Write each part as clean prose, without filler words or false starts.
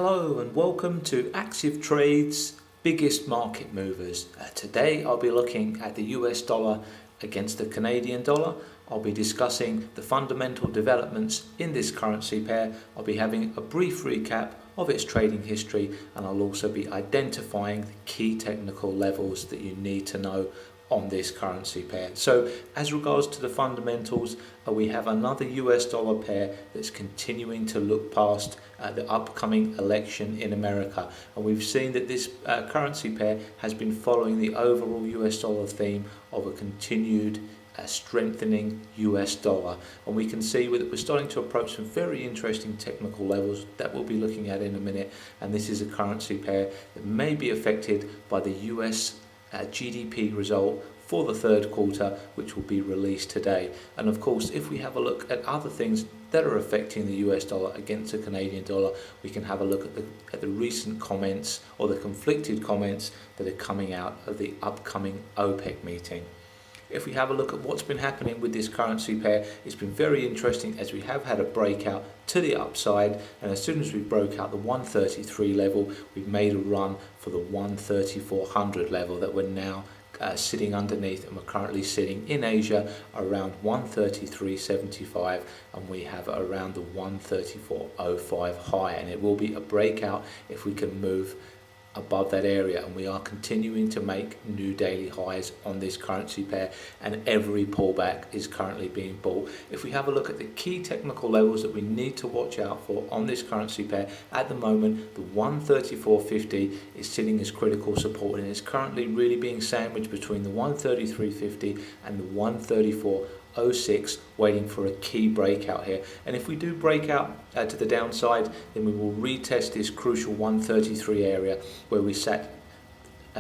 Hello and welcome to ActivTrades biggest market movers. Today I'll be looking at the US dollar against the Canadian dollar. I'll be discussing the fundamental developments in this currency pair. I'll be having a brief recap of its trading history, and I'll also be identifying the key technical levels that you need to know on this currency pair. So as regards to the fundamentals, we have another US dollar pair that's continuing to look past the upcoming election in America, and we've seen that this currency pair has been following the overall US dollar theme of a continued strengthening US dollar, and we can see that we're starting to approach some very interesting technical levels that we'll be looking at in a minute. And this is a currency pair that may be affected by the US GDP result for the third quarter, which will be released today. And of course, if we have a look at other things that are affecting the US dollar against the Canadian dollar, we can have a look at the recent comments or the conflicted comments that are coming out of the upcoming OPEC meeting. If we have a look at what's been happening with this currency pair, it's been very interesting as we have had a breakout to the upside, and as soon as we broke out the 133 level, we've made a run for the 13400 level that we're now sitting underneath, and we're currently sitting in Asia around 133.75, and we have around the 134.05 high, and it will be a breakout if we can move above that area. And we are continuing to make new daily highs on this currency pair, and every pullback is currently being bought. If we have a look at the key technical levels that we need to watch out for on this currency pair, at the moment the 134.50 is sitting as critical support, and it's currently really being sandwiched between the 133.50 and the 134.06, waiting for a key breakout here. And if we do break out to the downside, then we will retest this crucial 133 area where we sat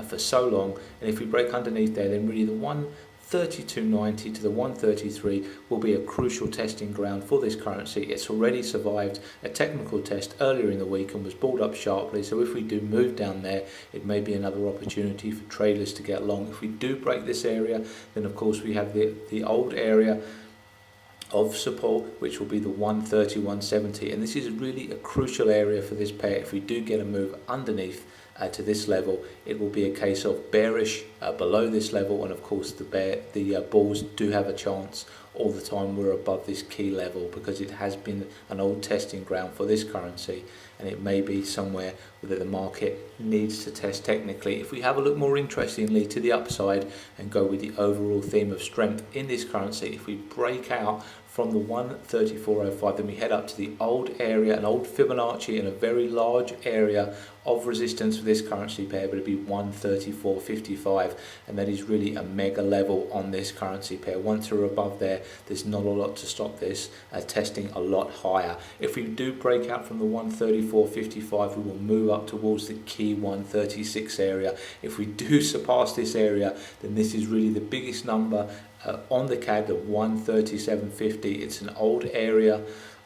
for so long. And if we break underneath there, then really the 132.90 to the 133 will be a crucial testing ground for this currency. It's already survived a technical test earlier in the week and was balled up sharply, so if we do move down there, it may be another opportunity for traders to get long. If we do break this area, then of course we have the old area of support, which will be the 130.170, and this is really a crucial area for this pair. If we do get a move underneath to this level, it will be a case of bearish below this level, and of course the bulls do have a chance all the time we're above this key level, because it has been an old testing ground for this currency, and it may be somewhere that the market needs to test technically. If we have a look more interestingly to the upside and go with the overall theme of strength in this currency, if we break out from the 134.05, then we head up to the old area, an old Fibonacci and a very large area of resistance for this currency pair, but it'd be 134.55, and that is really a mega level on this currency pair. Once we're above there, there's not a lot to stop this testing a lot higher. If we do break out from the 134.55, we will move up towards the key 136 area. If we do surpass this area, then this is really the biggest number on the CAD, the 137.50. It's an old area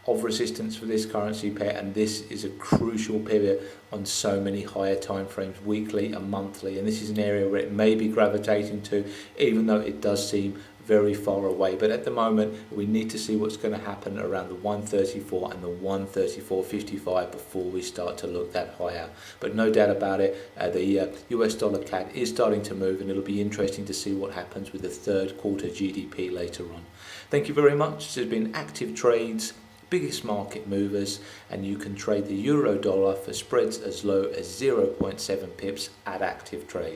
of resistance for this currency pair, and this is a crucial pivot on so many higher time frames, weekly and monthly, and this is an area where it may be gravitating to, even though it does seem very far away. But at the moment we need to see what's going to happen around the 134 and the 134.55 before we start to look that higher. But no doubt about it, the US dollar CAD is starting to move, and it'll be interesting to see what happens with the third quarter GDP later on. Thank you very much. This has been ActivTrades biggest market movers, and you can trade the euro dollar for spreads as low as 0.7 pips at ActivTrade.